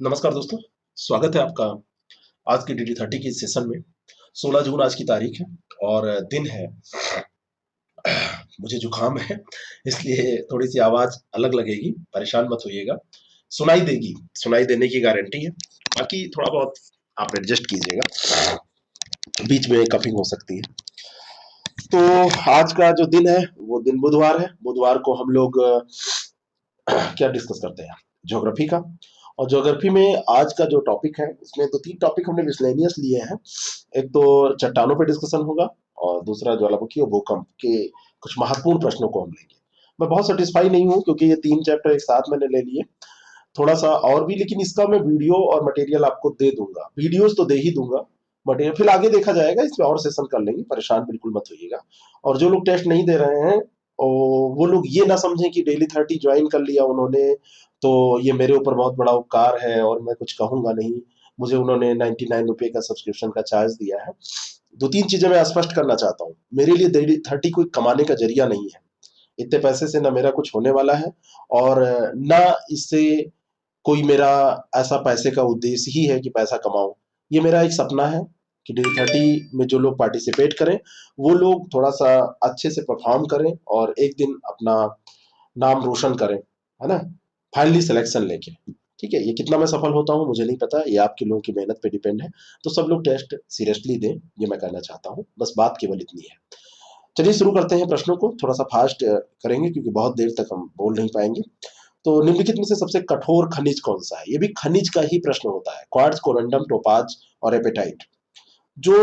नमस्कार दोस्तों, स्वागत है आपका आज की DD30 की सेशन में। 16 जून आज की तारीख है और दिन है। मुझे जुकाम है इसलिए थोड़ी सी आवाज अलग लगेगी, परेशान मत होइएगा। सुनाई देगी, सुनाई देने की गारंटी है। बाकी थोड़ा बहुत आप एडजस्ट कीजिएगा, बीच में कफिंग हो सकती है। तो आज का जो दिन है वो दिन बुधवार है। बुधवार को हम लोग क्या डिस्कस करते हैं, ज्योग्राफी का। और ज्योग्राफी में आज का जो टॉपिक है उसमें दो तीन टॉपिक हमने मिसलेनियस लिए हैं। एक तो चट्टानों पे डिस्कशन होगा और दूसरा ज्वालामुखी और भूकंप के कुछ महत्वपूर्ण प्रश्नों को हम लेंगे। मैं बहुत सेटिस्फाई नहीं हूं क्योंकि ये तीन चैप्टर एक साथ मैंने ले लिए। थोड़ा सा और भी, लेकिन इसका मैं वीडियो और मटेरियल आपको दे दूंगा। वीडियोस तो दे ही दूंगा, मटेरियल फिर आगे देखा जाएगा। इसमें और सेशन कर लेंगे, परेशान बिल्कुल मत होइएगा। और जो लोग टेस्ट नहीं दे रहे हैं वो लोग ये ना समझें कि डेली 30 ज्वाइन कर लिया उन्होंने तो ये मेरे ऊपर बहुत बड़ा उपकार है और मैं कुछ कहूंगा नहीं। मुझे उन्होंने 99 रुपए का सब्सक्रिप्शन का चार्ज दिया है। दो तीन चीजें मैं स्पष्ट करना चाहता हूँ। मेरे लिए डेली 30 कोई कमाने का जरिया नहीं है। इतने पैसे से ना मेरा कुछ होने वाला है और ना इससे कोई मेरा ऐसा पैसे का उद्देश्य ही है कि पैसा कमाऊं। ये मेरा एक सपना है कि डेली 30 में जो लोग पार्टिसिपेट करें वो लोग थोड़ा सा अच्छे से परफॉर्म करें और एक दिन अपना नाम रोशन करें, है ना, फाइनली सिलेक्शन लेके। ठीक है, ये कितना मैं सफल होता हूँ मुझे नहीं पता, ये आपके लोगों की मेहनत पे डिपेंड है। तो सब लोग टेस्ट सीरियसली दें, ये मैं कहना चाहता हूँ। बस बात केवल इतनी है। चलिए शुरू करते हैं प्रश्नों को। थोड़ा सा फास्ट करेंगे क्योंकि बहुत देर तक हम बोल नहीं पाएंगे। तो निम्नलिखित में से सबसे कठोर खनिज कौन सा है? ये भी खनिज का ही प्रश्न होता है। क्वार्ट्ज, कोरंडम, टोपाज और एपेटाइट। जो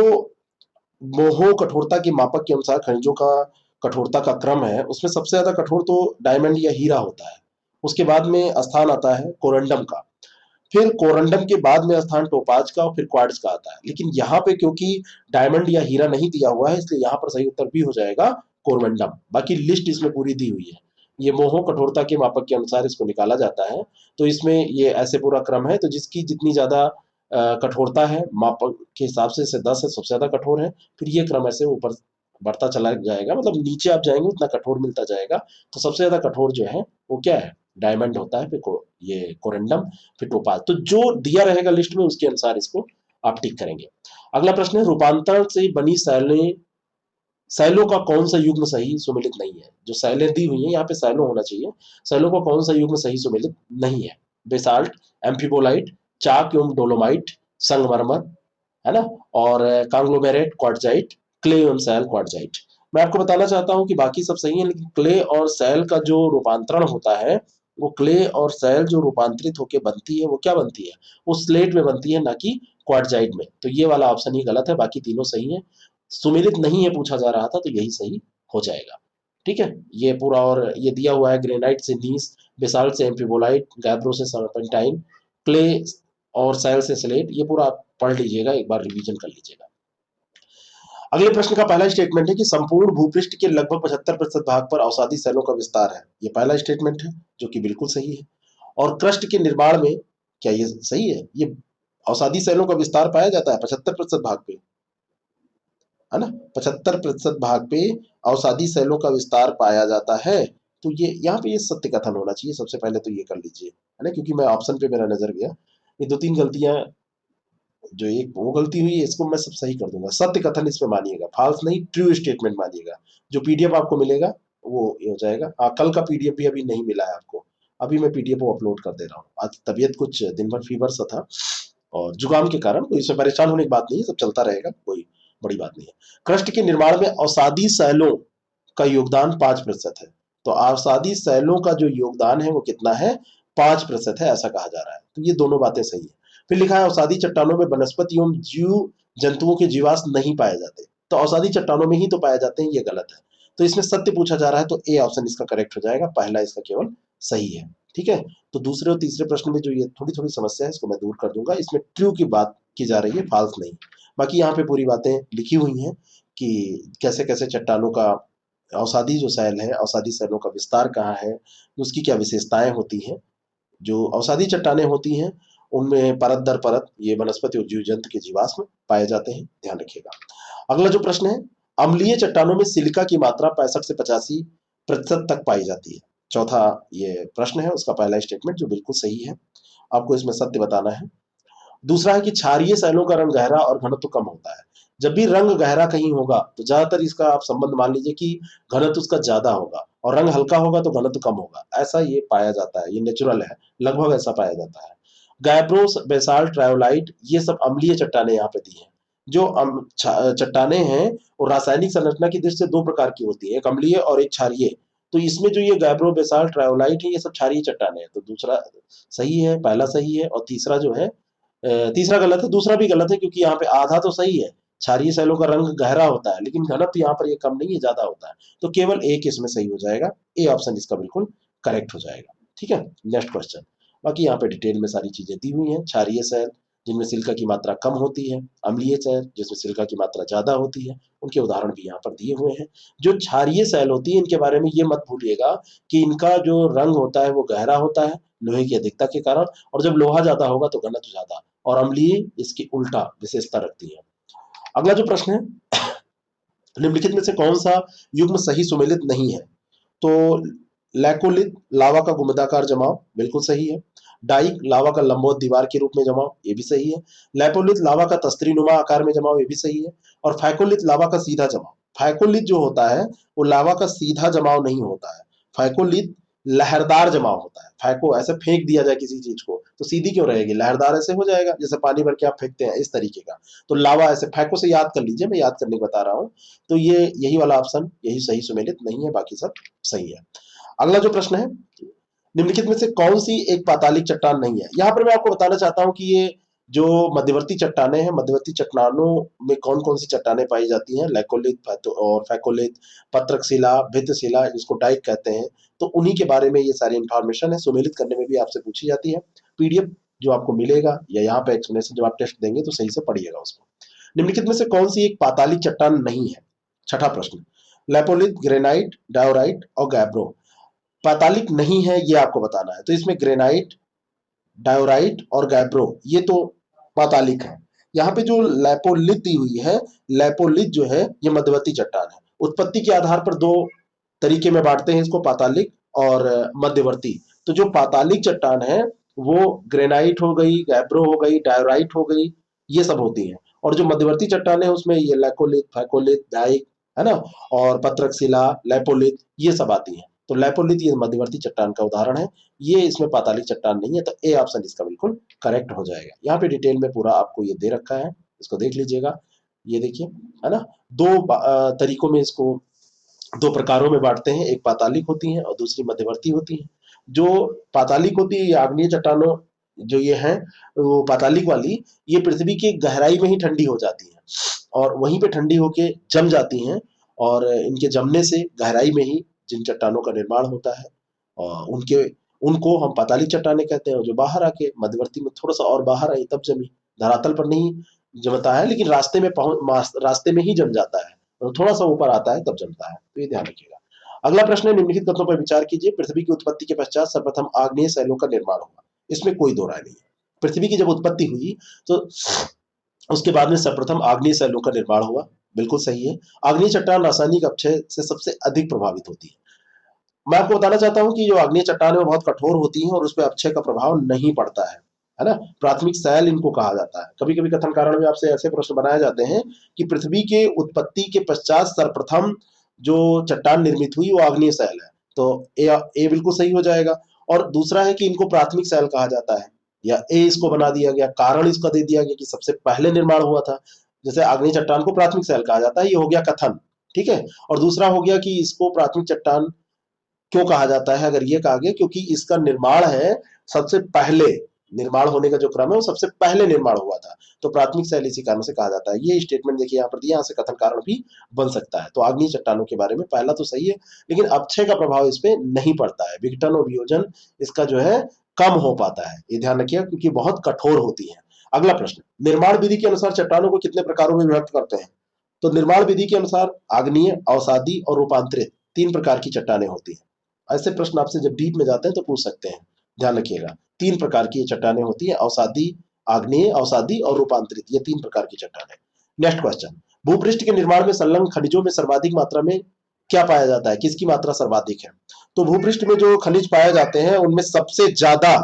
मोहो कठोरता के मापक के अनुसार खनिजों का कठोरता का क्रम है, उसमें सबसे ज्यादा कठोर तो डायमंड या हीरा होता है। उसके बाद में स्थान आता है कोरंडम का। फिर कोरंडम के बाद में स्थान टोपाज का और फिर क्वार्ट्ज का आता है। लेकिन यहाँ पे क्योंकि डायमंड या हीरा नहीं दिया हुआ है, इसलिए यहाँ पर सही उत्तर भी हो जाएगा कोरंडम। बाकी लिस्ट इसमें पूरी दी हुई है। ये मोहो कठोरता के मापक के अनुसार इसको निकाला जाता है। तो इसमें ये ऐसे पूरा क्रम है। तो जिसकी जितनी ज्यादा कठोरता है मापक के हिसाब से 10 है सबसे ज्यादा कठोर है। फिर ये क्रम ऐसे ऊपर बढ़ता चला जाएगा, मतलब नीचे आप जाएंगे उतना कठोर मिलता जाएगा। तो सबसे ज्यादा कठोर जो है वो क्या है? डायमंड होता है। फिर ये कोरंडम, फिर टोपाज। तो जो दिया रहेगा लिस्ट में उसके अनुसार इसको आप टिक करेंगे। अगला प्रश्न है, रूपांतरण से बनी सैलें, सैलों का कौन सा युग्म सही सुमेलित नहीं है? जो सैलें दी हुई है यहाँ पे सैलो होना चाहिए। सैलों का कौन सा युग्म सही सुमेलित नहीं है? बेसाल्ट, एम्फीबोलाइट, चाक एवं डोलोमाइट, संगमरमर, है ना, और कांग्लोमेरेट, क्वार्टजाइट, क्ले एवं सैल क्वार्टजाइट। मैं आपको बताना चाहता हूँ कि बाकी सब सही है, लेकिन क्ले और सैल का जो रूपांतरण होता है, वो क्ले और सैल जो रूपांतरित होकर बनती है वो क्या बनती है? वो स्लेट में बनती है, ना कि क्वार्टजाइट में। तो ये वाला ऑप्शन ही गलत है, बाकी तीनों सही है। सुमेलित नहीं है पूछा जा रहा था, तो यही सही हो जाएगा। ठीक है, ये पूरा। और ये दिया हुआ है, ग्रेनाइट से नीस, बेसाल्ट से एम्फीबोलाइट, गैब्रो से सर्पेंटाइन, क्ले और सैल से स्लेट। ये पूरा आप पढ़ लीजिएगा, एक बार रिवीजन कर लीजिएगा। अगले प्रश्न का पहला स्टेटमेंट है कि संपूर्ण भूपृष्ठ के लगभग 75% भाग पर अवसादी सेलों का विस्तार है। ये पहला स्टेटमेंट है जो कि बिल्कुल सही है। और क्रस्ट के निर्माण में, क्या ये सही है? ये अवसादी सेलों का विस्तार पाया जाता है 75% भाग पे, है ना। 75% भाग पे अवसादी सेलों का विस्तार पाया जाता है। तो ये यहाँ पे ये सत्य कथन होना चाहिए सबसे पहले, तो ये कर लीजिए, है ना, क्योंकि मैं ऑप्शन पे मेरा नजर गया। ये दो तीन गलतियां, जो एक वो गलती हुई है इसको मैं सब सही कर दूंगा। सत्य कथन इसमें मानिएगा, फॉल्स नहीं, ट्रू स्टेटमेंट मानिएगा। जो पीडीएफ आपको मिलेगा वो ये हो जाएगा। हाँ, कल का पीडीएफ भी अभी नहीं मिला है आपको। अभी मैं पीडीएफ को अपलोड कर दे रहा हूँ। आज तबीयत कुछ दिन भर फीवर सा था और जुकाम के कारण, कोई इसमें परेशान होने की बात नहीं है, सब चलता रहेगा, कोई बड़ी बात नहीं है। क्रस्ट के निर्माण में अवसादी सैलों का योगदान 5% है। तो अवसादी सैलों का जो योगदान है वो कितना है? 5% है, ऐसा कहा जा रहा है। तो ये दोनों बातें सही है। फिर लिखा है, अवसादी चट्टानों में वनस्पति एवं जीव जंतुओं के जीवाश्म नहीं पाए जाते। तो अवसादी चट्टानों में ही तो पाए जाते हैं, ये गलत है। तो इसमें सत्य पूछा जा रहा है, तो ए ऑप्शन इसका करेक्ट हो जाएगा। पहला इसका केवल सही है। ठीक है, तो दूसरे और तीसरे प्रश्न में जो ये थोड़ी थोड़ी समस्या है इसको मैं दूर कर दूंगा। इसमें ट्रू की बात की जा रही है, फॉल्स नहीं। बाकी यहाँ पे पूरी बातें लिखी हुई हैं कि कैसे कैसे चट्टानों का, अवसादी जो सैल है, अवसादी सैलों का विस्तार कहाँ है, उसकी क्या विशेषताएं होती हैं। जो अवसादी चट्टानें होती हैं उनमें परत दर परत ये वनस्पति और जीव जंतु के जीवाश्म पाए जाते हैं, ध्यान रखिएगा। अगला जो प्रश्न है, अम्लीय चट्टानों में सिलिका की मात्रा 65 से 85% तक पाई जाती है। चौथा ये प्रश्न है, उसका पहला स्टेटमेंट जो बिल्कुल सही है। आपको इसमें सत्य बताना है। दूसरा है कि क्षारीय शैलों का रंग गहरा और घनत्व कम होता है। जब भी रंग गहरा कहीं होगा तो ज्यादातर इसका आप संबंध मान लीजिए कि घनत्व उसका ज्यादा होगा, और रंग हल्का होगा तो घनत्व कम होगा। ऐसा ये पाया जाता है, ये नेचुरल है, लगभग ऐसा पाया जाता है। गैब्रोस, बेसाल्ट, ट्रायोलाइट, ये सब अम्लीय चट्टाने यहाँ पे दी हैं। जो चट्टाने हैं वो रासायनिक संरचना की दृष्टि से दो प्रकार की होती है, एक अम्लीय और एक क्षारीय। तो इसमें जो ये गैब्रो, बेसाल्ट, ट्रायोलाइट है, ये सब क्षारीय चट्टाने हैं। तो दूसरा सही है, पहला सही है, और तीसरा जो है तीसरा गलत है, दूसरा भी गलत है, क्योंकि यहाँ पे आधा तो सही है। क्षारीय शैलों का रंग गहरा होता है, लेकिन घनत्व यहाँ पर ये कम नहीं है, ज्यादा होता है। तो केवल एक इसमें सही हो जाएगा, ए ऑप्शन इसका बिल्कुल करेक्ट हो जाएगा। ठीक है, नेक्स्ट क्वेश्चन। बाकी यहाँ पे डिटेल में सारी चीजें दी हुई हैं। क्षारीय शैल जिनमें सिलिका की मात्रा कम होती है, अम्लीय शैल जिसमें सिलिका की मात्रा ज्यादा होती है, उनके उदाहरण भी यहाँ पर दिए हुए हैं। जो क्षारीय शैल होती है, इनके बारे में ये मत भूलिएगा कि इनका जो रंग होता है वो गहरा होता है लोहे की अधिकता के कारण, और जब लोहा ज्यादा होगा तो घनत्व ज्यादा, और अम्लीय इसकी उल्टा विशेषता रखती है। अगला जो प्रश्न है, निम्नलिखित में से कौन सा युग्म सही सुमेलित नहीं है? तो लैकोलिथ, लावा का गुमदाकार जमाव, बिल्कुल सही है। डाइक, लावा का लंबवत दीवार के रूप में जमाव, ये भी सही है। लैपोलिथ, लावा का तस्तरीनुमा आकार में जमाव, ये भी सही है। और फैकोलिथ, लावा का सीधा जमाव। फैकोलिथ जो होता है वो लावा का सीधा जमाव नहीं होता है, फैकोलिथ लहरदार जमाव होता है। फैको ऐसे फेंक दिया जाए किसी चीज को तो सीधी क्यों रहेगी, लहरदार ऐसे हो जाएगा, जैसे पानी भर के आप फेंकते हैं, इस तरीके का। तो लावा ऐसे फैको से याद कर लीजिए, मैं याद करने को बता रहा हूँ। तो ये यही वाला ऑप्शन यही सही सुमेलित नहीं है, बाकी सब सही है। अगला जो प्रश्न है, निम्नलिखित में से कौन सी एक पातालिक चट्टान नहीं है? यहाँ पर मैं आपको बताना चाहता हूँ कि ये जो मध्यवर्ती चट्टाने हैं, मध्यवर्ती चट्टानों में कौन कौन सी चट्टानें पाई जाती हैं, लैकोलिथ और फैकोलिथ, पत्रकशिला, भित्तशिला, जिसको डाइक कहते हैं। तो उन्हीं के बारे में ये सारी इंफॉर्मेशन है, सुमेलित करने में भी आपसे पूछी जाती है। पीडीएफ जो आपको मिलेगा या यहाँ पे एक्सप्लेनेशन जब आप टेस्ट देंगे तो सही से पढ़िएगा उसको। निम्नलिखित में से कौन सी एक पातालिक चट्टान नहीं है? छठा प्रश्न, लैपोलिथ, ग्रेनाइट, डायोराइट और गैब्रो पातालिक नहीं है, ये आपको बताना है। तो इसमें ग्रेनाइट, डायोराइट और गैब्रो ये तो पातालिक है। यहाँ पे जो लैपोलिथ दी हुई है, लैपोलिथ जो है ये मध्यवर्ती चट्टान है। उत्पत्ति के आधार पर दो तरीके में बांटते हैं इसको, पातालिक और मध्यवर्ती। तो जो पातालिक चट्टान है वो ग्रेनाइट हो गई, गैब्रो हो गई, डायोराइट हो गई, ये सब होती है। और जो मध्यवर्ती चट्टान है उसमें ये लैकोलिथ, फैकोलिथ, डाइक, है ना, और पत्रकशिला, लैपोलिथ, ये सब आती है। तो लैपोलिथ ये मध्यवर्ती चट्टान का उदाहरण है, ये इसमें पातालिक चट्टान नहीं है। तो ए ऑप्शन इसका बिल्कुल करेक्ट हो जाएगा। यहाँ पे डिटेल में पूरा आपको ये दे रखा है, इसको देख लीजिएगा। ये देखिए, है ना, दो तरीकों में इसको दो प्रकारों में बांटते हैं, एक पातालिक होती है और दूसरी मध्यवर्ती होती है। जो पातालिक होती है ये आग्नेय चट्टानों जो ये हैं, वो पातालिक वाली ये पृथ्वी की गहराई में ही ठंडी हो जाती है और वहीं पे ठंडी होके जम जाती हैं, और इनके जमने से गहराई में ही जिन चट्टानों का निर्माण होता है और उनके उनको हम पातालिक चट्टानें कहते हैं। जो बाहर आके मध्यवर्ती में थोड़ा सा और बाहर आई तब जमी, धरातल पर नहीं जमता है, लेकिन रास्ते में ही जम जाता है, तो थोड़ा सा ऊपर आता है तब जमता है। तो ये ध्यान रखिएगा। अगला प्रश्न है, निम्नलिखित कथनों पर विचार कीजिए। पृथ्वी की उत्पत्ति के पश्चात सर्वप्रथम आग्नेय शैलों का निर्माण हुआ, इसमें कोई दो राय नहीं है। पृथ्वी की जब उत्पत्ति हुई तो उसके बाद में सर्वप्रथम आग्नेय शैलों का निर्माण हुआ, बिल्कुल सही है। आग्नेय चट्टान रासायनिक अपक्षय से सबसे अधिक प्रभावित होती है। मैं आपको बताना चाहता हूं कि जो आग्नेय चट्टान है वो बहुत कठोर होती हैं और उस पर अपक्षय का प्रभाव नहीं पड़ता है ना। प्राथमिक शैल इनको कहा जाता है। कभी कभी कथन कारण में आपसे ऐसे प्रश्न बनाए जाते हैं कि पृथ्वी के उत्पत्ति के पश्चात सर्वप्रथम जो चट्टान निर्मित हुई वो आग्नेय शैल है, तो ए बिल्कुल सही हो जाएगा। और दूसरा है कि इनको प्राथमिक शैल कहा जाता है, या ए इसको बना दिया गया, कारण इसका दे दिया गया कि सबसे पहले निर्माण हुआ था। जैसे आग्नेय चट्टान को प्राथमिक शैल कहा जाता है, ये हो गया कथन, ठीक है। और दूसरा हो गया कि इसको प्राथमिक चट्टान क्यों कहा जाता है, अगर ये कहा गया क्योंकि इसका निर्माण है सबसे पहले, निर्माण होने का जो क्रम है वो सबसे पहले निर्माण हुआ था, तो प्राथमिक शैल इसी कारण से कहा जाता है। ये स्टेटमेंट देखिए यहाँ पर दिया, यहाँ से कथन कारण भी बन सकता है। तो आग्नेय चट्टानों के बारे में पहला तो सही है, लेकिन अपक्षय का प्रभाव इस पे नहीं पड़ता है, विघटन और वियोजन इसका जो है कम हो पाता है, ये ध्यान रखिएगा, क्योंकि बहुत कठोर होती है। अगला प्रश्न, निर्माण विधि के अनुसार चट्टानों को कितने प्रकारों में विभक्त करते हैं? तो निर्माण विधि के अनुसार आग्नेय, अवसादी और रूपांतरित तीन प्रकार की चट्टानें होती हैं। ऐसे प्रश्न आपसे जब डीप में जाते हैं तो पूछ सकते हैं, ध्यान रखिएगा। तीन प्रकार की चट्टानें होती हैं, अवसादी, आग्नेय, अवसादी और रूपांतरित, ये तीन प्रकार की चट्टानें। नेक्स्ट क्वेश्चन, भूपृष्ठ के निर्माण में संलग्न खनिजों में सर्वाधिक मात्रा में क्या पाया जाता है, किसकी मात्रा सर्वाधिक है? तो भूपृष्ठ में जो खनिज पाए जाते हैं उनमें सबसे ज्यादा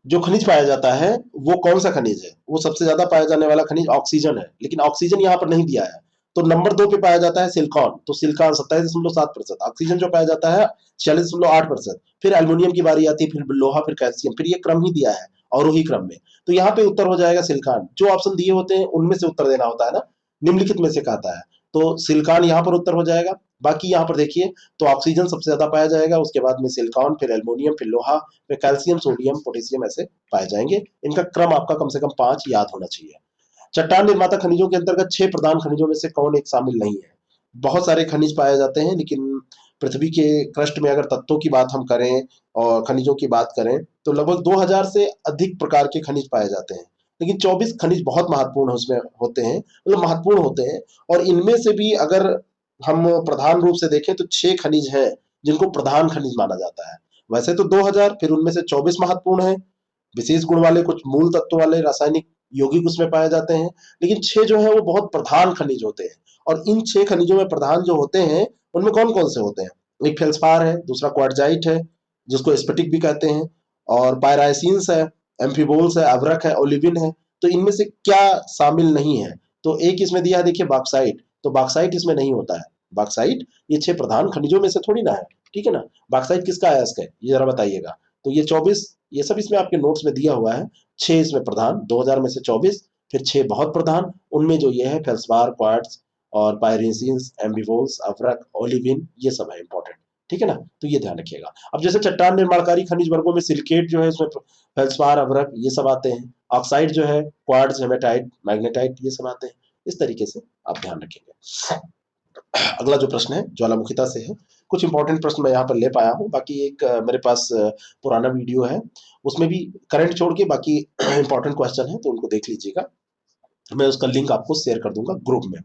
जो खनिज पाया जाता है वो कौन सा खनिज है? वो सबसे ज्यादा पाया जाने वाला खनिज ऑक्सीजन है, लेकिन ऑक्सीजन यहाँ पर नहीं दिया है। तो नंबर 2 पे पाया जाता है सिलिकॉन, तो सिलिकॉन 27.7%, ऑक्सीजन जो पाया जाता है 46.8%, फिर एल्युमिनियम की बारी आती है, फिर लोहा, फिर कैल्शियम, फिर ये क्रम ही दिया है अवरोही क्रम में। तो यहाँ पे उत्तर हो जाएगा सिलिकॉन। जो ऑप्शन दिए होते हैं उनमें से उत्तर देना होता है ना, निम्नलिखित में से कहता है, तो सिलिकॉन यहाँ पर उत्तर हो जाएगा। बाकी यहाँ पर देखिए, तो ऑक्सीजन सबसे ज्यादा पाया जाएगा, उसके बाद में सिलिकॉन, फिर एल्युमिनियम, फिर लोहा, फिर कैल्शियम, सोडियम, पोटेशियम, ऐसे पाए जाएंगे। इनका क्रम आपका कम से कम 5 याद होना चाहिए। चट्टान निर्माता खनिजों के अंतर्गत 6 प्रधान खनिजों में से कौन एक शामिल नहीं है? बहुत सारे खनिज पाए जाते हैं, लेकिन पृथ्वी के क्रस्ट में अगर तत्वों की बात हम करें और खनिजों की बात करें, तो लगभग 2000 से अधिक प्रकार के खनिज पाए जाते हैं, लेकिन 24 खनिज बहुत महत्वपूर्ण उसमें होते हैं, मतलब महत्वपूर्ण होते हैं। और इनमें से भी अगर हम प्रधान रूप से देखें तो 6 खनिज हैं जिनको प्रधान खनिज माना जाता है। वैसे तो 2000, फिर उनमें से 24 महत्वपूर्ण है, विशेष गुण वाले, कुछ मूल तत्व वाले, रासायनिक यौगिक उसमें पाए जाते हैं, लेकिन 6 जो है वो बहुत प्रधान खनिज होते हैं। और इन 6 खनिजों में प्रधान जो होते हैं उनमें कौन कौन से होते हैं? एक फेल्सपार है, दूसरा क्वार्टजाइट है जिसको स्फटिक भी कहते हैं, और पायराइसिन्स है, एम्फीबोल्स है, अभ्रक है, ओलिविन है। तो इनमें से क्या शामिल नहीं है? तो एक इसमें दिया है, देखिए बॉक्साइट, तो बॉक्साइट इसमें नहीं होता है। बॉक्साइट ये 6 प्रधान खनिजों में से थोड़ी ना है, ठीक है ना। बॉक्साइट किसका अयस्क है ये जरा बताइएगा। तो ये 24, ये सब इसमें आपके नोट्स में दिया हुआ है। 6 इसमें प्रधान, 2000 में से 24, फिर 6 बहुत प्रधान, उनमें जो ये है फेल्सपार, क्वार्ट्ज और पायरेसिन्स, एम्फीबोल्स, अभ्रक, ओलिविन, ये सब है इंपॉर्टेंट, ठीक है ना। तो ये ध्यान रखिएगा। अब जैसे चट्टान निर्माणकारी खनिज वर्गों में सिलिकेट जो है इसमें फेल्सपार, अभ्रक ये सब आते हैं। ऑक्साइड जो है क्वार्ट्ज, हेमेटाइट, मैग्नेटाइट ये सब आते हैं। इस तरीके से आप ध्यान रखेंगे। अगला जो प्रश्न है ज्वालामुखिता से है। कुछ इंपॉर्टेंट प्रश्न मैं यहाँ पर ले पाया हूँ, बाकी एक मेरे पास पुराना वीडियो है, उसमें भी करंट छोड़ के बाकी इंपॉर्टेंट क्वेश्चन है, तो उनको देख लीजिएगा। मैं उसका लिंक आपको शेयर कर दूंगा ग्रुप में,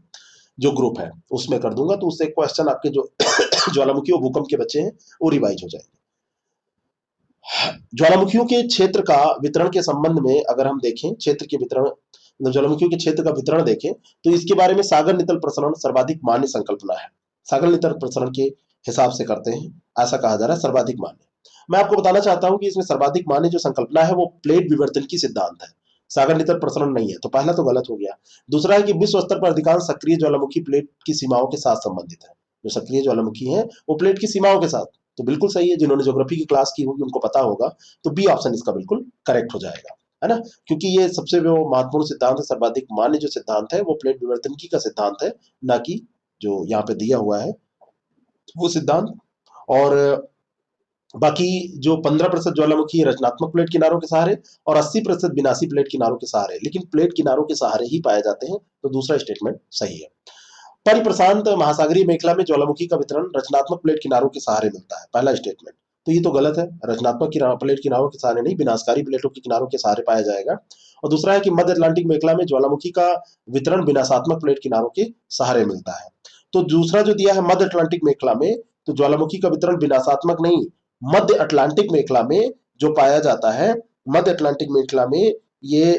जो ग्रुप है उसमें कर दूंगा, तो उससे क्वेश्चन आपके जो ज्वालामुखी और भूकंप के बच्चे हैं वो रिवाइज हो जाएंगे। ज्वालामुखियों के क्षेत्र का वितरण के संबंध में अगर हम देखें, क्षेत्र के वितरण, मतलब ज्वालामुखियों के क्षेत्र का वितरण देखें, तो इसके बारे में सागर नितल प्रसरण सर्वाधिक मान्य संकल्पना है। सागर नितल प्रसरण के हिसाब से करते हैं, ऐसा कहा जा रहा है सर्वाधिक मान्य। मैं आपको बताना चाहता हूं कि इसमें सर्वाधिक मान्य जो संकल्पना है वो प्लेट विवर्तन की सिद्धांत है, सागर नितल प्रसरण नहीं है। तो पहला तो गलत हो गया। दूसरा है कि विश्व स्तर पर अधिकांश सक्रिय ज्वालामुखी प्लेट की सीमाओं के साथ संबंधित है। जो सक्रिय ज्वालामुखी है वो प्लेट की सीमाओं के साथ, तो बिल्कुल सही है। जिन्होंने ज्योग्राफी की क्लास की होगी उनको पता होगा। तो बी ऑप्शन इसका बिल्कुल करेक्ट हो जाएगा, है ना, क्योंकि ये सबसे जो महत्वपूर्ण सिद्धांत है, सर्वाधिक मान्य जो सिद्धांत है वो प्लेट विवर्तन की का सिद्धांत है, ना कि जो यहाँ पे दिया हुआ है वो सिद्धांत। और बाकी जो 15% ज्वालामुखी रचनात्मक प्लेट किनारों के सहारे और 80% विनाशी प्लेट किनारों के सहारे, लेकिन प्लेट किनारों के सहारे ही पाए जाते हैं। तो दूसरा स्टेटमेंट सही है। परिप्रशांत महासागरीय मेखला में ज्वालामुखी का वितरण रचनात्मक प्लेट किनारों के सहारे मिलता है, पहला स्टेटमेंट। तो ये तो गलत है, रचनात्मक प्लेट किनारों के सहारे नहीं, विनाशकारी प्लेटों के किनारों के सहारे पाया जाएगा। और दूसरा है कि मध्य अटलांटिक मेखला में ज्वालामुखी का वितरण विनाशात्मक प्लेट किनारों के सहारे मिलता है। तो दूसरा जो दिया है मध्य अटलांटिक मेखला में, तो ज्वालामुखी का वितरण विनाशात्मक नहीं, मध्य अटलांटिक मेखला में जो पाया जाता है, मध्य अटलांटिक मेखला में ये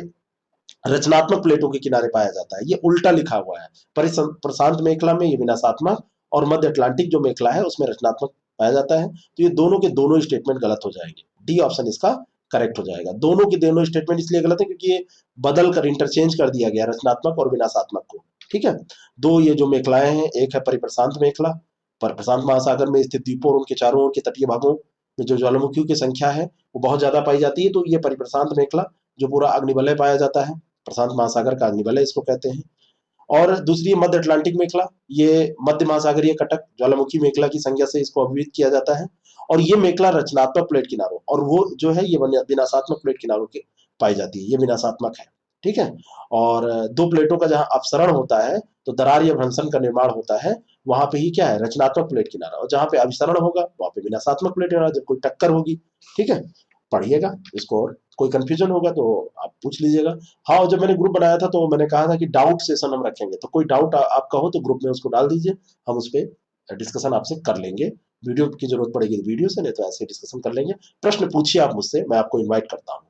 रचनात्मक प्लेटों के किनारे पाया जाता है। ये उल्टा लिखा हुआ है, प्रशांत मेखला में ये विनाशात्मक और मध्य अटलांटिक जो मेखला है उसमें रचनात्मक पाया जाता है। तो ये दोनों के दोनों स्टेटमेंट गलत हो जाएंगे, डी ऑप्शन इसका करेक्ट हो जाएगा। दोनों के दोनों स्टेटमेंट इसलिए गलत है क्योंकि ये बदल कर इंटरचेंज कर दिया गया रचनात्मक और विनाशात्मक को, ठीक है। दो ये जो मेखलाएं हैं, एक है परिप्रशांत मेखला, पर प्रशांत महासागर में स्थित द्वीपों और उनके चारों ओर के तटीय भागों में जो ज्वालामुखियों की संख्या है वो बहुत ज्यादा पाई जाती है। तो ये परिप्रशांत मेखला जो पूरा अग्निवलय पाया जाता है, प्रशांत महासागर का अग्निवलय इसको कहते हैं। और दूसरी मध्य अटलांटिक मेखला, ये मध्य महासागरीय कटक ज्वालामुखी मेखला की संज्ञा से इसको अभिहित किया जाता है। और ये मेखला रचनात्मक प्लेट किनारों, और वो जो है ये विनाशात्मक प्लेट किनारों के पाई जाती है, ये विनाशात्मक है, ठीक है। और दो प्लेटों का जहां अपसरण होता है तो दरार या भ्रंशन का निर्माण होता है, वहां पे ही क्या है, रचनात्मक प्लेट किनारा, और जहां पे अभिसरण होगा वहां पे विनाशात्मक प्लेट किनारा, जब कोई टक्कर होगी, ठीक है। पढ़िएगा इसको, और कोई कंफ्यूजन होगा तो आप पूछ लीजिएगा। हाँ, जब मैंने ग्रुप बनाया था तो मैंने कहा था कि डाउट सेशन हम रखेंगे, तो कोई डाउट आपका हो तो ग्रुप में उसको डाल दीजिए, हम उस पर डिस्कशन आपसे कर लेंगे। वीडियो की जरूरत पड़ेगी तो वीडियो से, नहीं तो ऐसे डिस्कशन कर लेंगे। प्रश्न पूछिए आप मुझसे, मैं आपको इन्वाइट करता हूँ।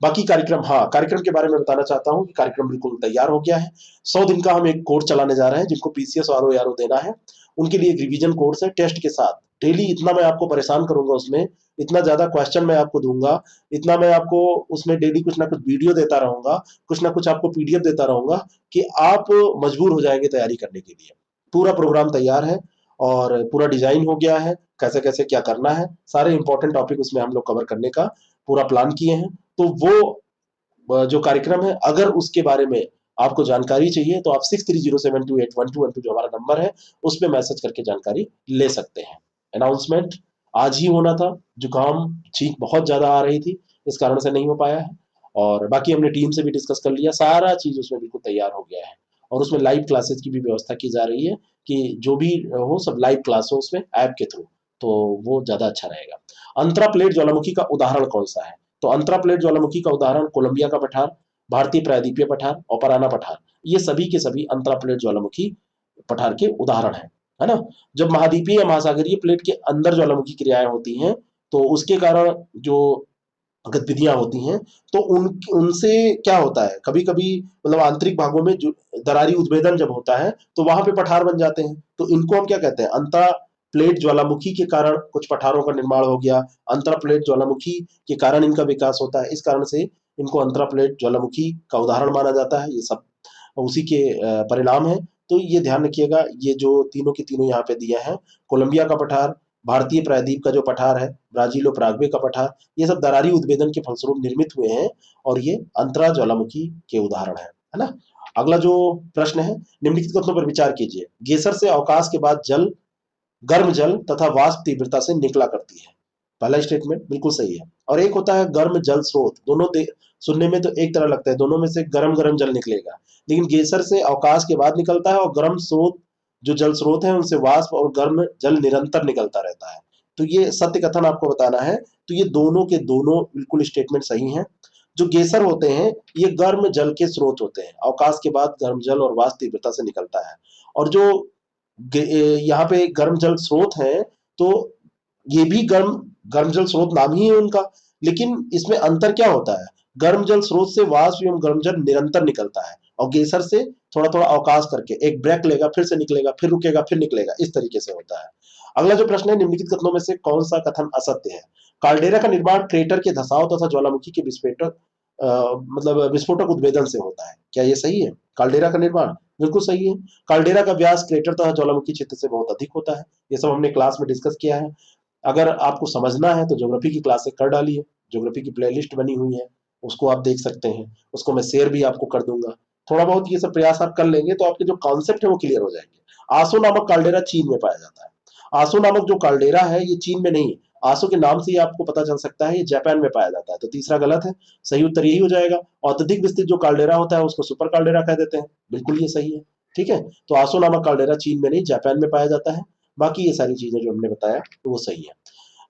बाकी कार्यक्रम, हाँ कार्यक्रम के बारे में बताना चाहता हूँ कि कार्यक्रम बिल्कुल तैयार हो गया है। 100 दिन का हम एक कोर्स चलाने जा रहे हैं जिनको पीसीएस और आरओ देना है। उनके लिए एक रिवीजन कोर्स है टेस्ट के साथ। डेली इतना मैं आपको परेशान करूंगा उसमें, इतना ज्यादा क्वेश्चन मैं आपको दूंगा, इतना मैं आपको उसमें डेली कुछ ना कुछ वीडियो देता रहूंगा, कुछ ना कुछ आपको पीडीएफ देता रहूंगा कि आप मजबूर हो जाएंगे तैयारी करने के लिए। पूरा प्रोग्राम तैयार है और पूरा डिजाइन हो गया है, कैसे कैसे क्या करना है, सारे इंपॉर्टेंट टॉपिक उसमें हम लोग कवर करने का पूरा प्लान किए हैं। तो वो जो कार्यक्रम है, अगर उसके बारे में आपको जानकारी चाहिए तो आप 6307281212 जो हमारा नंबर है उस पर मैसेज करके जानकारी ले सकते हैं। अनाउंसमेंट आज ही होना था, जुकाम छींक बहुत ज्यादा आ रही थी, इस कारण से नहीं हो पाया है। और बाकी हमने टीम से भी डिस्कस कर लिया, सारा चीज उसमें बिल्कुल तैयार हो गया है। और उसमें लाइव क्लासेस की भी व्यवस्था की जा रही है कि जो भी हो सब लाइव क्लास हो उसमें ऐप के थ्रू, तो वो ज्यादा अच्छा रहेगा। अंतरा प्लेट ज्वालामुखी का उदाहरण कौन सा है? तो अंतरा प्लेट ज्वालामुखी का उदाहरण कोलंबिया का पठार, भारतीय प्रायद्वीपीय पठार और पराना पठार, ये सभी के सभी अंतरा प्लेट ज्वालामुखी पठार के उदाहरण है ना। जब महाद्वीपीय या महासागरीय प्लेट के अंदर ज्वालामुखी क्रियाएं होती हैं तो उसके कारण जो गतिविधियां होती हैं, तो उनसे क्या होता है, कभी कभी मतलब आंतरिक भागों में जो दरारी उद्भेदन जब होता है तो वहां पे पठार बन जाते हैं। तो इनको हम क्या कहते हैं, अंतरा प्लेट ज्वालामुखी के कारण कुछ पठारों का निर्माण हो गया, अंतरा प्लेट ज्वालामुखी के कारण इनका विकास होता है, इस कारण से इनको अंतरा प्लेट ज्वालामुखी का उदाहरण माना जाता है। ये सब उसी के परिणाम है। तो ये ध्यान रखिएगा, ये जो तीनों के तीनों यहाँ पे दिया है, कोलंबिया का पठार, भारतीय प्रायद्वीप का जो पठार है, ब्राजील और पराग्वे का पठार, ये सब दरारी उद्भेदन के फलस्वरूप निर्मित हुए हैं और ये अंतरा ज्वालामुखी के उदाहरण है ना। अगला जो प्रश्न है, निम्नलिखित कथनों पर विचार कीजिए। गेसर से अवकाश के बाद जल गर्म जल तथा वाष्प तीव्रता से निकला करती है। पहला स्टेटमेंट बिल्कुल सही है। और एक होता है गर्म जल स्रोत, दोनों सुनने में तो एक तरह लगता है, दोनों में से गर्म गर्म जल निकलेगा, लेकिन गेसर से अवकाश के बाद निकलता है और गर्म स्रोत जो जल स्रोत है उनसे वाष्प और गर्म जल निरंतर निकलता रहता है। तो ये सत्य कथन आपको बताना है। तो ये दोनों के दोनों बिल्कुल स्टेटमेंट सही हैं। जो गेसर होते हैं ये गर्म जल के स्रोत होते हैं, अवकाश के बाद गर्म जल और वाष्प तीव्रता से निकलता है। और जो यहाँ पे गर्म जल स्रोत है, तो ये भी गर्म गर्म जल स्रोत नाम ही है उनका, लेकिन इसमें अंतर क्या होता है, गर्म जल स्रोत से वाष्प एवं गर्म जल निरंतर निकलता है और गेसर से थोड़ा थोड़ा अवकाश करके एक ब्रेक लेगा, फिर से निकलेगा, फिर रुकेगा, फिर निकलेगा, इस तरीके से होता है। अगला जो प्रश्न है, निम्नलिखित कथनों में से कौन सा कथन असत्य है? काल्डेरा का निर्माण क्रेटर के धसाव तथा ज्वालामुखी के विस्फोटक मतलब विस्फोटक उद्भेदन से होता है, क्या ये सही है? काल्डेरा का निर्माण बिल्कुल सही है। काल्डेरा का व्यास क्रेटर तथा ज्वालामुखी क्षेत्र से बहुत अधिक होता है, ये सब हमने क्लास में डिस्कस किया है। अगर आपको समझना है तो ज्योग्राफी की क्लास से कर डालिए, ज्योग्राफी की प्लेलिस्ट बनी हुई है, उसको आप देख सकते हैं, उसको मैं शेयर भी आपको कर दूंगा। थोड़ा बहुत ये सब प्रयास आप कर लेंगे तो आपके जो कॉन्सेप्ट है वो क्लियर हो जाएंगे। आसो नामक काल्डेरा चीन में पाया जाता है। आसो नामक जो काल्डेरा है ये चीन में नहीं, आसो के नाम से ही आपको पता चल सकता है ये जापान में पाया जाता है, तो तीसरा गलत है, सही उत्तर यही हो जाएगा। अत्यधिक विस्तृत जो काल्डेरा होता है उसको सुपर काल्डेरा कह देते हैं, बिल्कुल ये सही है। ठीक है, तो आसो नामक काल्डेरा चीन में नहीं जापान में पाया जाता है। बाकी ये सारी चीजें जो हमने बताया तो वो सही है।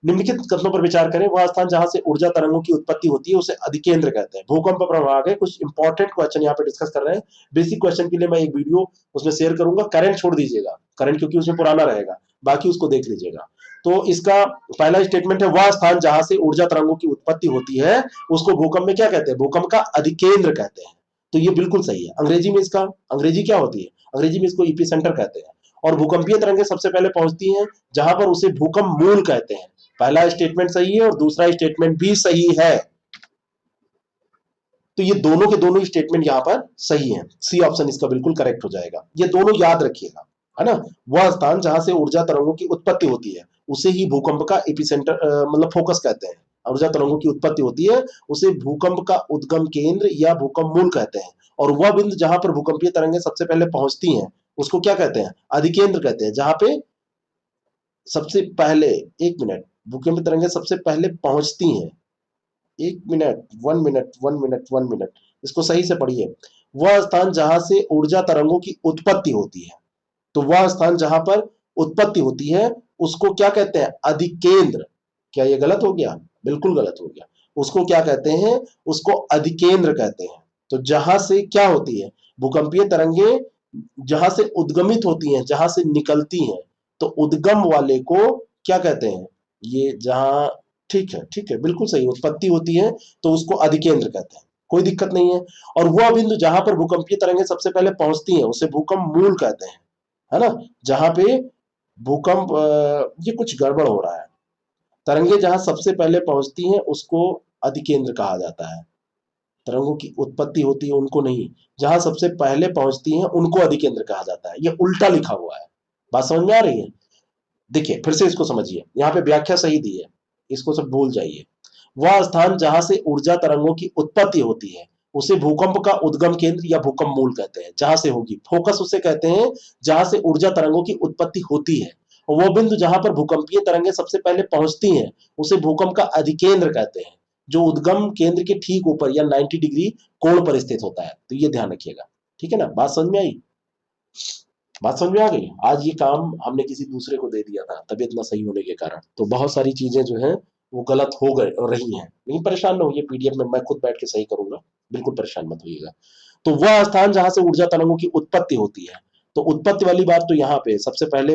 निम्नलिखित कथनों पर विचार करें, वह स्थान जहां से ऊर्जा तरंगों की उत्पत्ति होती है उसे अधिकेंद्र कहते हैं। भूकंप प्रभाग है, कुछ इंपॉर्टेंट क्वेश्चन यहाँ पे डिस्कस कर रहे हैं। बेसिक क्वेश्चन के लिए मैं एक वीडियो उसमें शेयर करूंगा, करंट छोड़ दीजिएगा, करंट क्योंकि उसमें पुराना रहेगा, बाकी उसको देख लीजिएगा। तो इसका पहला स्टेटमेंट है, वह स्थान जहां से ऊर्जा तरंगों की उत्पत्ति होती है उसको भूकंप में क्या कहते हैं? भूकंप का अधिकेंद्र कहते हैं। तो ये बिल्कुल सही है। अंग्रेजी में इसका अंग्रेजी क्या होती है? अंग्रेजी में इसको ईपी सेंटर कहते हैं। और भूकंपीय तरंगें सबसे पहले पहुंचती हैं जहां पर उसे भूकंप मूल कहते हैं। पहला स्टेटमेंट सही है और दूसरा स्टेटमेंट भी सही है। तो ये दोनों के दोनों स्टेटमेंट यहां पर सही है, सी ऑप्शन इसका बिल्कुल करेक्ट हो जाएगा। ये दोनों याद रखिएगा, है ना। वह स्थान जहां से ऊर्जा तरंगों की उत्पत्ति होती है उसे ही भूकंप का एपिसेंटर मतलब फोकस कहते हैं। ऊर्जा तरंगों की उत्पत्ति होती है उसे भूकंप का उद्गम केंद्र या भूकंप मूल कहते हैं। और वह बिंदु जहां पर भूकंपीय तरंगें सबसे पहले पहुंचती हैं उसको क्या कहते हैं? अधिकेंद्र कहते हैं। जहां पे सबसे पहले, एक मिनट, भूकंपीय तरंगें सबसे पहले पहुंचती हैं, एक मिनट, 1 मिनट, 1 मिनट, 1 मिनट, इसको सही से पढ़िए। वह स्थान जहां से ऊर्जा तरंगों की उत्पत्ति होती है, तो वह स्थान जहां पर उत्पत्ति होती है उसको क्या कहते हैं? अधिकेंद्र। क्या ये गलत हो गया? बिल्कुल गलत हो गया। उसको क्या कहते हैं? उसको अधिकेंद्र कहते हैं। तो जहां से क्या होती है? भूकंपीय तरंगे जहां से उद्गमित होती हैं, जहां से निकलती हैं, तो उद्गम वाले को क्या कहते हैं? ये जहां, ठीक है, ठीक है, बिल्कुल सही, उत्पत्ति होती है तो उसको अधिकेंद्र कहते हैं, कोई दिक्कत नहीं है। और वह बिंदु जहां पर भूकंपीय तरंगें सबसे पहले पहुंचती हैं उसे भूकंप मूल कहते हैं, है ना। जहां पे भूकंप ये कुछ गड़बड़ हो रहा है। तरंगे जहां सबसे पहले पहुंचती हैं उसको अधिकेंद्र कहा जाता है। तरंगों की उत्पत्ति होती है उनको नहीं, जहां सबसे पहले पहुंचती हैं उनको अधिकेंद्र कहा जाता है। ये उल्टा लिखा हुआ है। बात समझ में आ रही है? देखिए फिर से इसको समझिए, यहाँ पे व्याख्या सही दी है, इसको सब भूल जाइए। वह स्थान जहां से ऊर्जा तरंगों की उत्पत्ति होती है उसे भूकंप का उद्गम केंद्र या भूकंप मूल कहते हैं। जहां से होगी, फोकस उसे कहते हैं जहां से ऊर्जा तरंगों की उत्पत्ति होती है। और वो बिंदु जहां पर भूकंपीय तरंगें सबसे पहले पहुंचती हैं उसे भूकंप का अधिकेंद्र कहते हैं, जो उद्गम केंद्र के ठीक ऊपर या 90 डिग्री कोण पर स्थित होता है। तो ये ध्यान रखिएगा, ठीक है ना? बात समझ में आई? बात समझ में आ गई? आज ये काम हमने किसी दूसरे को दे दिया था तबीयत ना सही होने के कारण, तो बहुत सारी चीजें जो है वो गलत हो गए और रही हैं। लेकिन परेशान ना होइए, पीडीएफ में मैं खुद बैठ के सही करूंगा, बिल्कुल परेशान मत होइएगा। तो वह स्थान जहां से ऊर्जा तरंगों की उत्पत्ति होती है, तो उत्पत्ति वाली बात तो यहाँ पे सबसे पहले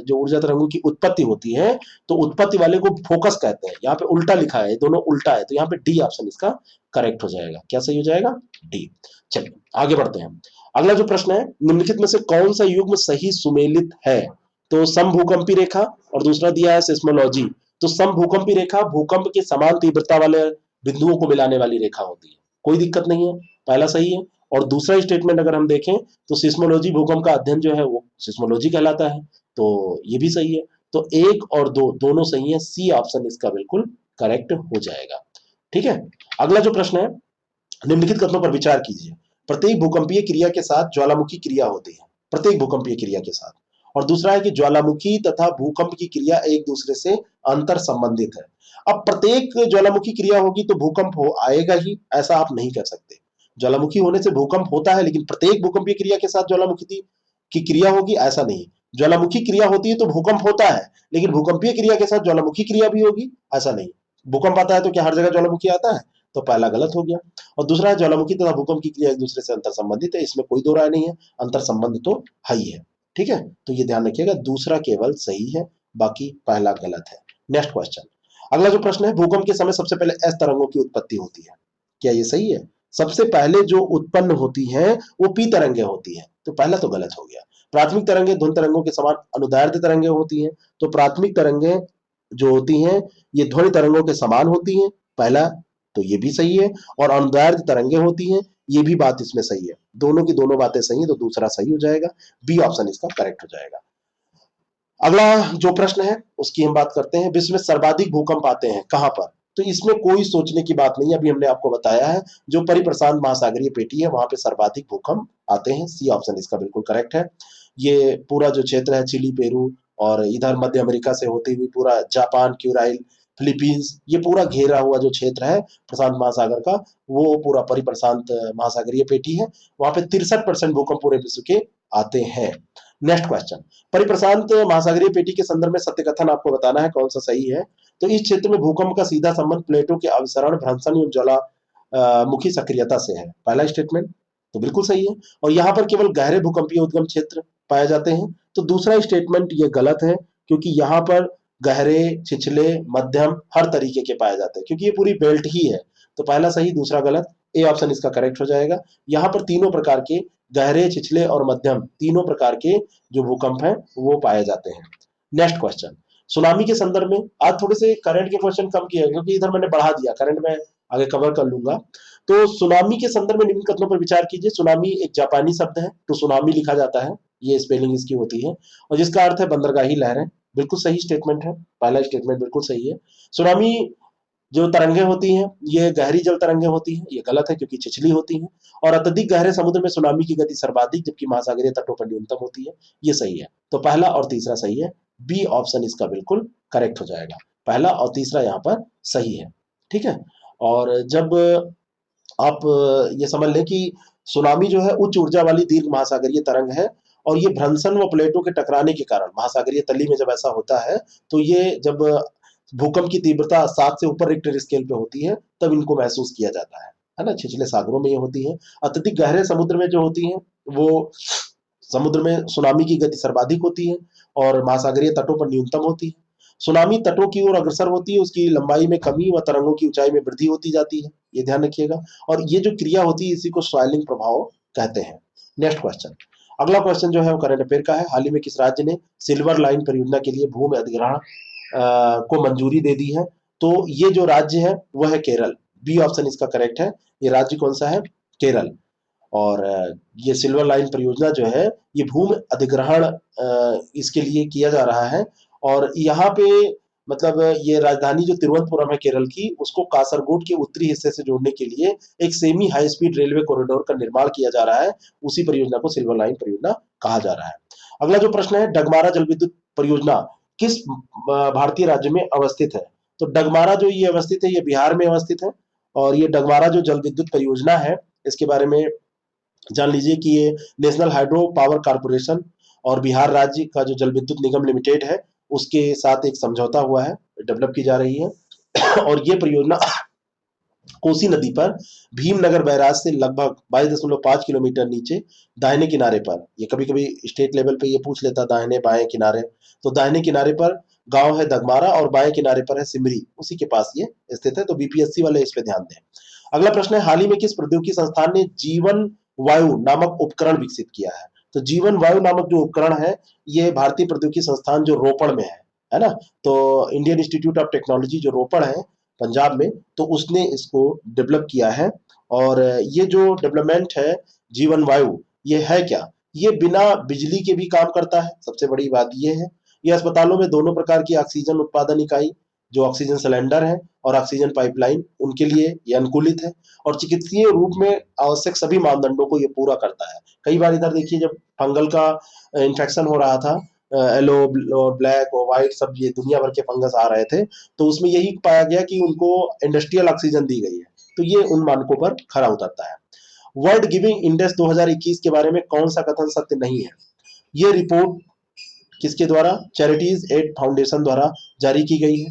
जो ऊर्जा तरंगों की उत्पत्ति होती है तो उत्पत्ति वाले को फोकस कहते हैं। यहाँ पे उल्टा लिखा है, दोनों उल्टा है, तो यहाँ पे डी ऑप्शन इसका करेक्ट हो जाएगा। क्या सही हो जाएगा? डी। चलिए आगे बढ़ते हैं। अगला जो प्रश्न है, निम्नलिखित में से कौन सा युग्म सही सुमेलित है? तो समभूकंपी रेखा और दूसरा दिया है सिस्मोलॉजी। तो समभूकंपी रेखा भूकंप के समान तीव्रता वाले बिंदुओं को मिलाने वाली रेखा होती है, कोई दिक्कत नहीं है, पहला सही है। और दूसरा स्टेटमेंट अगर हम देखें तो सिस्मोलॉजी भूकंप का अध्ययन जो है वो सिस्मोलॉजी कहलाता है, तो ये भी सही है। तो एक और दो दोनों सही है, सी ऑप्शन इसका बिल्कुल करेक्ट हो जाएगा। ठीक है, अगला जो प्रश्न है, निम्नलिखित कथनों पर विचार कीजिए। प्रत्येक भूकंपीय क्रिया के साथ ज्वालामुखी क्रिया होती है, प्रत्येक भूकंपीय क्रिया के साथ। और दूसरा है कि ज्वालामुखी तथा भूकंप की क्रिया एक दूसरे से अंतर संबंधित है। अब प्रत्येक ज्वालामुखी क्रिया होगी तो भूकंप हो आएगा ही, ऐसा आप नहीं कर सकते। ज्वालामुखी होने से भूकंप होता है, लेकिन प्रत्येक भूकंपीय क्रिया के साथ ज्वालामुखी की क्रिया होगी ऐसा नहीं। ज्वालामुखी क्रिया होती है तो भूकंप होता है, लेकिन भूकंपीय क्रिया के साथ ज्वालामुखी क्रिया भी होगी ऐसा नहीं। भूकंप आता है तो क्या हर जगह ज्वालामुखी आता है? तो पहला गलत हो गया। और दूसरा है ज्वालामुखी तथा भूकंप की क्रिया एक दूसरे से अंतर संबंधित है, इसमें कोई दो राय नहीं है, अंतर संबंध तो है ही है। ठीक है, तो ये ध्यान रखिएगा, दूसरा केवल सही है, बाकी पहला गलत है। नेक्स्ट क्वेश्चन, अगला जो प्रश्न है, भूकंप के समय सबसे पहले एस तरंगों की उत्पत्ति होती है, क्या ये सही है? सबसे पहले जो उत्पन्न होती है वो पी तरंगे होती है, तो पहला तो गलत हो गया। प्राथमिक तरंगे ध्वनि तरंगों के समान अनुदैर्ध्य तरंगे होती हैं, तो प्राथमिक तरंगे जो होती हैं ये ध्वनि तरंगों के समान होती हैं, पहला तो ये भी सही है। और अनुदैर्ध्य तरंगे होती हैं, ये भी बात इसमें सही है। दोनों की दोनों बातें सही है, तो दूसरा सही हो जाएगा, बी ऑप्शन इसका करेक्ट हो जाएगा। अगला जो प्रश्न है उसकी हम बात करते हैं, विश्व में सर्वाधिक भूकंप आते हैं कहां पर? तो इसमें कोई सोचने की बात नहीं है, अभी हमने आपको बताया है, जो परिप्रशांत महासागरीय पेटी है वहां पे सर्वाधिक भूकंप आते हैं, सी ऑप्शन इसका बिल्कुल करेक्ट है। ये पूरा जो क्षेत्र है चिली, पेरू और इधर मध्य अमेरिका से होती हुई पूरा जापान, क्यूराइल, फिलीपींस, ये पूरा घेरा हुआ जो क्षेत्र है प्रशांत महासागर का, वो पूरा परिप्रशांत महासागरीय पेटी है। वहां पे 63% भूकंप पूरे विश्व के आते हैं। नेक्स्ट क्वेश्चन, परिप्रशांत महासागरीय पेटी के संदर्भ में सत्य कथन आपको बताना है कौन सा सही है। तो इस क्षेत्र में भूकंप का सीधा संबंध प्लेटों के अवसरण, भ्रंशन एवं ज्वालामुखी सक्रियता से है, पहला स्टेटमेंट तो बिल्कुल सही है। और यहाँ पर केवल गहरे भूकंपीय उद्गम क्षेत्र पाए जाते हैं, तो दूसरा स्टेटमेंट ये गलत है, क्योंकि यहाँ पर गहरे, छिछले, मध्यम हर तरीके के पाए जाते हैं, क्योंकि ये पूरी बेल्ट ही है। तो पहला सही, दूसरा गलत, ए ऑप्शन इसका करेक्ट हो जाएगा। यहाँ पर तीनों प्रकार के गहरे, छिछले और मध्यम तीनों प्रकार के जो भूकंप हैं वो पाए जाते हैं। नेक्स्ट क्वेश्चन, सुनामी के संदर्भ में आज थोड़े से करंट के क्वेश्चन कम किए क्योंकि इधर मैंने बढ़ा दिया, करंट में आगे कवर कर लूंगा। तो सुनामी के संदर्भ में निम्न कथनों पर विचार कीजिए। सुनामी एक जापानी शब्द है, तो सुनामी लिखा जाता है, ये स्पेलिंग इसकी होती है, और जिसका अर्थ है बंदरगाही लहरें, बिल्कुल सही स्टेटमेंट है, पहला स्टेटमेंट बिल्कुल सही है। सुनामी जो तरंगे होती हैं ये गहरी जल तरंगे होती हैं, ये गलत है क्योंकि छिछली होती हैं। और अत्यधिक गहरे समुद्र में सुनामी की गति सर्वाधिक, जबकि महासागरीय तटों पर न्यूनतम होती है, ये सही है। तो पहला और तीसरा सही है, बी ऑप्शन इसका बिल्कुल करेक्ट हो जाएगा, पहला और तीसरा यहाँ पर सही है। ठीक है, और जब आप ये समझ लें कि सुनामी जो है उच्च ऊर्जा वाली दीर्घ महासागरीय तरंग है, और ये भ्रंशन व प्लेटों के टकराने के कारण महासागरीय तली में जब ऐसा होता है, तो ये जब भूकंप की तीव्रता 7 से ऊपर रिक्टर स्केल पे होती है तब इनको महसूस किया जाता है ना। छिछले सागरों में ये होती है। अत्यधिक गहरे समुद्र में जो होती हैं वो समुद्र में सुनामी की गति सर्वाधिक होती है और महासागरीय तटों पर न्यूनतम होती है। सुनामी तटों की ओर अग्रसर होती है, उसकी लंबाई में कमी व तरंगों की ऊंचाई में वृद्धि होती जाती है, ये ध्यान रखिएगा। और ये जो क्रिया होती है इसी को स्वैलिंग प्रभाव कहते हैं। नेक्स्ट क्वेश्चन, अगला क्वेश्चन जो है वो करंट अफेयर का है। हाल ही में किस राज्य ने सिल्वर लाइन परियोजना के लिए भूमि अधिग्रहण को मंजूरी दे दी है? तो ये जो राज्य है वो है केरल। बी ऑप्शन इसका करेक्ट है। ये राज्य कौन सा है? केरल। और ये सिल्वर लाइन परियोजना जो है ये भूमि अधिग्रहण इसके लिए किया जा रहा है। और यहाँ पे मतलब ये राजधानी जो तिरुवनंतपुरम है केरल की, उसको कासरगोड के उत्तरी हिस्से से जोड़ने के लिए एक semi high speed railway corridor का निर्माण किया जा रहा है। उसी परियोजना को सिल्वर लाइन परियोजना कहा जा रहा है। अगला जो प्रश्न है, डगमारा जल विद्युत परियोजना किस भारतीय राज्य में अवस्थित है? तो डगमारा जो ये अवस्थित है ये बिहार में अवस्थित है। और ये डगमारा जो जल विद्युत परियोजना है इसके बारे में जान लीजिए कि ये नेशनल हाइड्रो पावर कारपोरेशन और बिहार राज्य का जो जल विद्युत निगम लिमिटेड है उसके साथ एक समझौता हुआ है, डेवलप की जा रही है। और ये परियोजना कोसी नदी पर भीमनगर बैराज से लगभग 22.5 किलोमीटर नीचे दाहिने किनारे पर, ये कभी कभी स्टेट लेवल पे ये पूछ लेता दाहिने बाएं किनारे, तो दाहिने किनारे पर गांव है दगमारा और बाएं किनारे पर है सिमरी, उसी के पास ये स्थित है। तो बीपीएससी वाले इस पे ध्यान दें। अगला प्रश्न है, हाल ही में किस प्रौद्योगिकी संस्थान ने जीवन वायु नामक उपकरण विकसित किया है? तो जीवन वायु नामक जो उपकरण है ये भारतीय प्रौद्योगिकी संस्थान जो रोपड़ में है ना? तो इंडियन इंस्टीट्यूट ऑफ टेक्नोलॉजी जो रोपड़ है पंजाब में, तो उसने इसको डेवलप किया है। और ये जो डेवलपमेंट है जीवन वायु, ये है क्या? ये बिना बिजली के भी काम करता है, सबसे बड़ी बात ये है। ये अस्पतालों में दोनों प्रकार की ऑक्सीजन उत्पादन इकाई, जो ऑक्सीजन सिलेंडर है और ऑक्सीजन पाइपलाइन, उनके लिए ये अनुकूलित है। और चिकित्सीय रूप में आवश्यक सभी मानदंडों को ये पूरा करता है। कई बार इधर देखिए जब फंगल का इन्फेक्शन हो रहा था, येलो और ब्लैक और व्हाइट सब ये दुनिया भर के फंगस आ रहे थे, तो उसमें यही पाया गया कि उनको इंडस्ट्रियल ऑक्सीजन दी गई है। तो ये उन मानकों पर खरा उतरता है। वर्ल्ड गिविंग इंडेक्स 2021 के बारे में कौन सा कथन सत्य नहीं है? ये रिपोर्ट किसके द्वारा? चैरिटीज एड फाउंडेशन द्वारा जारी की गई है।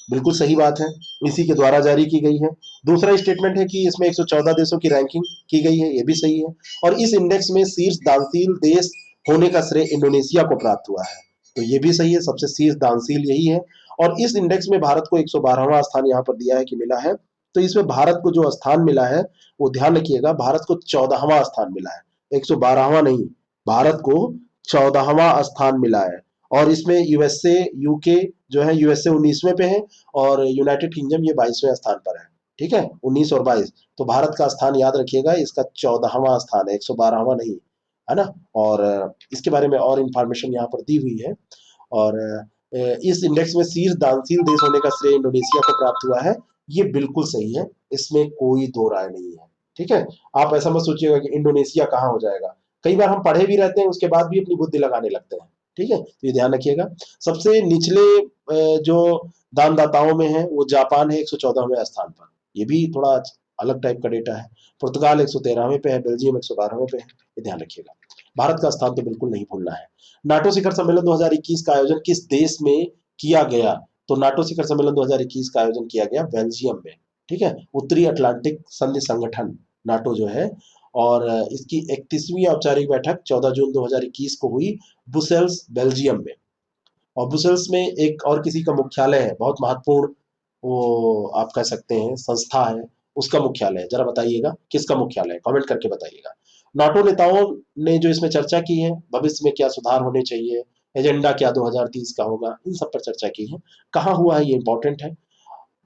बिल्कुल सही बात है, इसी के द्वारा जारी की गई है। दूसरा स्टेटमेंट है कि इसमें 114 देशों की रैंकिंग की गई है, ये भी सही है। और इस इंडेक्स में शीर्ष दानशील देश होने का श्रेय इंडोनेशिया को प्राप्त हुआ है, तो ये भी सही है, सबसे शीर्ष दानशील यही है। और इस इंडेक्स में भारत को 112वां स्थान यहाँ पर दिया है कि मिला है। तो इसमें भारत को जो स्थान मिला है वो ध्यान रखिएगा, भारत को 14वां स्थान मिला है, 112वां नहीं, भारत को 14वां स्थान मिला है। और इसमें यूएसए यूके जो है, यूएसए 19वें पे है और यूनाइटेड किंगडम ये 22वें स्थान पर है। ठीक है, 19 और 22, तो भारत का स्थान याद रखिएगा, इसका 14वां स्थान है, 112वां नहीं, है ना? और इसके बारे में और इंफॉर्मेशन यहाँ पर दी हुई है। और इस इंडेक्स में शीर्ष दानशील देश होने का श्रेय इंडोनेशिया को प्राप्त हुआ है, ये बिल्कुल सही है, इसमें कोई दो राय नहीं है। ठीक है, आप ऐसा मत सोचिएगा कि इंडोनेशिया कहाँ हो जाएगा, कई बार हम पढ़े भी रहते हैं उसके बाद भी अपनी बुद्धि लगाने लगते हैं। ठीक है, तो ये ध्यान रखिएगा। सबसे निचले जो दानदाताओं में है वो जापान है 114वें स्थान पर, ये भी थोड़ा अलग टाइप का डेटा है। पुर्तगाल 113वें पे है, बेल्जियम 112वें पे है, ये ध्यान रखिएगा। भारत का स्थान तो बिल्कुल नहीं भूलना है। नाटो शिखर सम्मेलन 2021 का आयोजन किस देश में किया गया? तो नाटो शिखर सम्मेलन 2021 का आयोजन किया गया बेल्जियम में। ठीक है, उत्तरी अटलांटिक संधि संगठन नाटो जो है। और इसकी 31वीं औपचारिक बैठक 14 जून 2021 को हुई ब्रुसेल्स बेल्जियम में। और ब्रुसेल्स में एक और किसी का मुख्यालय है, बहुत महत्वपूर्ण, वो आप कह सकते हैं संस्था है, उसका मुख्यालय है। जरा बताइएगा किसका मुख्यालय है, कमेंट करके बताइएगा। नाटो नेताओं ने जो इसमें चर्चा की है, भविष्य में क्या सुधार होने चाहिए, एजेंडा क्या 2030 का होगा, इन सब पर चर्चा की है। कहाँ हुआ है ये इंपॉर्टेंट है।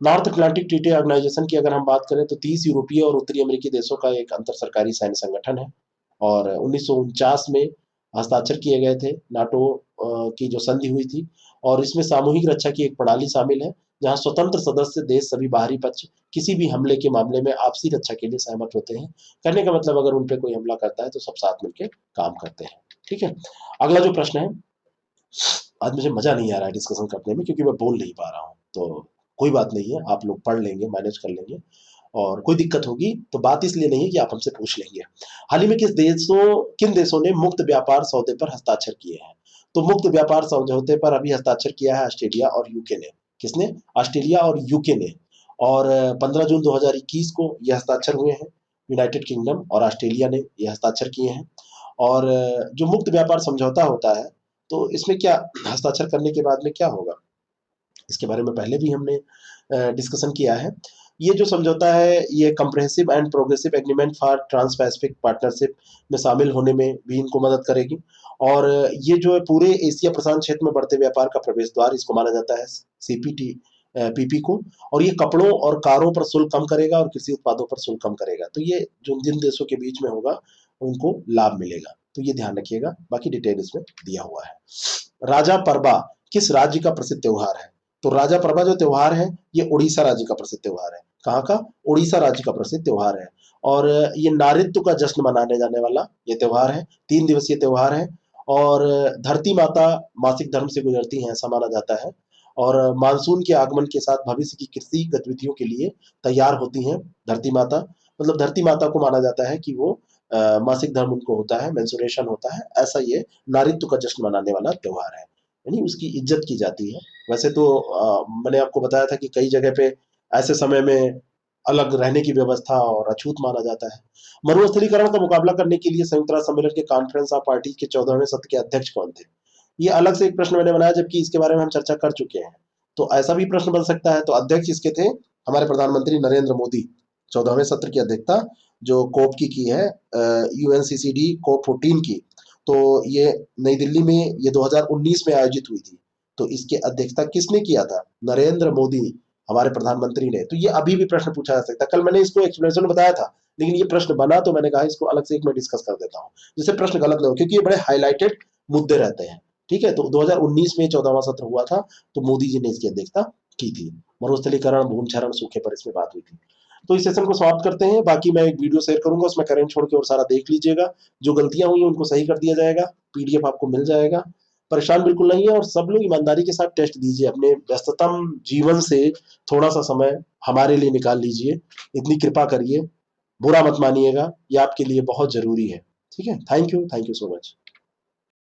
नॉर्थ अटलांटिक ट्रीटी ऑर्गेनाइजेशन की अगर हम बात करें तो 30 यूरोपीय और उत्तरी अमेरिकी देशों का एक अंतर सरकारी सैन्य संगठन है। और 1949 में हस्ताक्षर किए गए थे नाटो की जो संधि हुई थी। और इसमें सामूहिक रक्षा की एक प्रणाली शामिल है जहां स्वतंत्र सदस्य देश सभी बाहरी पक्ष किसी भी हमले के मामले में आपसी रक्षा के लिए सहमत होते हैं। कहने का मतलब अगर उन पे कोई हमला करता है तो सब साथ मिलकर काम करते हैं। ठीक है, अगला जो प्रश्न है, आज मुझे मजा नहीं आ रहा है डिस्कशन करने में क्योंकि मैं बोल नहीं पा रहा हूँ, तो कोई बात नहीं है, आप लोग पढ़ लेंगे, मैनेज कर लेंगे। और कोई दिक्कत होगी तो बात इसलिए नहीं है कि आप हमसे पूछ लेंगे। हाल ही में किन देशों ने मुक्त व्यापार सौदे पर हस्ताक्षर किए हैं? तो मुक्त व्यापार समझौते पर अभी हस्ताक्षर किया है ऑस्ट्रेलिया और यूके ने। किसने? ऑस्ट्रेलिया और यूके ने। और 15 जून 2021 को ये हस्ताक्षर हुए हैं। यूनाइटेड किंगडम और ऑस्ट्रेलिया ने ये हस्ताक्षर किए हैं। और जो मुक्त व्यापार समझौता होता है तो इसमें क्या हस्ताक्षर करने के बाद में क्या होगा, इसके बारे में पहले भी हमने डिस्कशन किया है। ये जो समझौता है ये comprehensive and progressive agreement for trans Pacific partnership में शामिल होने में भी इनको मदद करेगी। और ये जो है पूरे एशिया प्रशांत क्षेत्र में बढ़ते व्यापार का प्रवेश द्वार इसको माना जाता है सीपीटी पीपी को। और ये कपड़ों और कारों पर शुल्क कम करेगा और कृषि उत्पादों पर शुल्क कम करेगा। तो ये जो जिन देशों के बीच में होगा उनको लाभ मिलेगा, तो ये ध्यान रखिएगा। बाकी डिटेल इसमें दिया हुआ है। राजा परबा किस राज्य का प्रसिद्ध त्योहार है? तो राजा परबा जो त्योहार है ये उड़ीसा राज्य का प्रसिद्ध त्योहार है। कहाँ का? उड़ीसा राज्य का प्रसिद्ध त्योहार है। और ये नारित्व का जश्न मनाने जाने वाला ये त्योहार है। 3 दिवसीय त्योहार है। और धरती माता मासिक धर्म से गुजरती हैं ऐसा माना जाता है। और मानसून के आगमन के साथ भविष्य की कृषि गतिविधियों के लिए तैयार होती हैं धरती माता। मतलब धरती माता को माना जाता है कि वो मासिक धर्म उनको होता है, मेंस्ट्रुएशन होता है, ऐसा ये नारित्व का जश्न मनाने वाला त्योहार है, यानी उसकी इज्जत की जाती है। वैसे तो मैंने आपको बताया था कि कई जगह पे ऐसे समय में अलग रहने की व्यवस्था और अछूत माना जाता है। मरुस्थलीकरण का मुकाबला करने के लिए संयुक्त राष्ट्र सम्मेलन के कॉन्फ्रेंस ऑफ पार्टी के 14वें सत्र के अध्यक्ष कौन थे? ये अलग से एक प्रश्न मैंने बनाया, जबकि इसके बारे में हम चर्चा कर चुके हैं। तो ऐसा भी प्रश्न बन सकता है। तो अध्यक्ष इसके थे हमारे प्रधानमंत्री नरेंद्र मोदी। 14वें सत्र की अध्यक्षता जो कोप की है, यूएनसीसीडी कोप 14 की। तो ये नई दिल्ली में ये 2019 में आयोजित हुई थी। तो इसके अध्यक्षता किसने किया था? नरेंद्र मोदी, हमारे प्रधानमंत्री ने। तो ये अभी भी प्रश्न पूछा जा सकता है। कल मैंने इसको एक्सप्लेनेशन बताया था, लेकिन ये प्रश्न बना तो मैंने कहा इसको अलग से एक मैं डिस्कस कर देता हूँ, जिससे प्रश्न गलत ना हो, क्योंकि ये बड़े हाईलाइटेड मुद्दे रहते हैं। ठीक है, तो 2019 में 14वां सत्र हुआ था, तो मोदी जी ने इसकी अध्यक्षता की थी। मरुस्थलीकरण, भूमिक्षरण, सूखे पर इसमें बात हुई थी। तो इस सेशन को समाप्त करते हैं। बाकी मैं एक वीडियो शेयर करूंगा, उसमें करेंट छोड़ के और सारा देख लीजिएगा। जो गलतियां हुई हैं उनको सही कर दिया जाएगा, पीडीएफ आपको मिल जाएगा। परेशान बिल्कुल नहीं है, और सब लोग ईमानदारी के साथ टेस्ट दीजिए। अपने व्यस्ततम जीवन से थोड़ा सा समय हमारे लिए निकाल लीजिए, इतनी कृपा करिए। बुरा मत मानिएगा, ये आपके लिए बहुत जरूरी है। ठीक है, थैंक यू सो मच।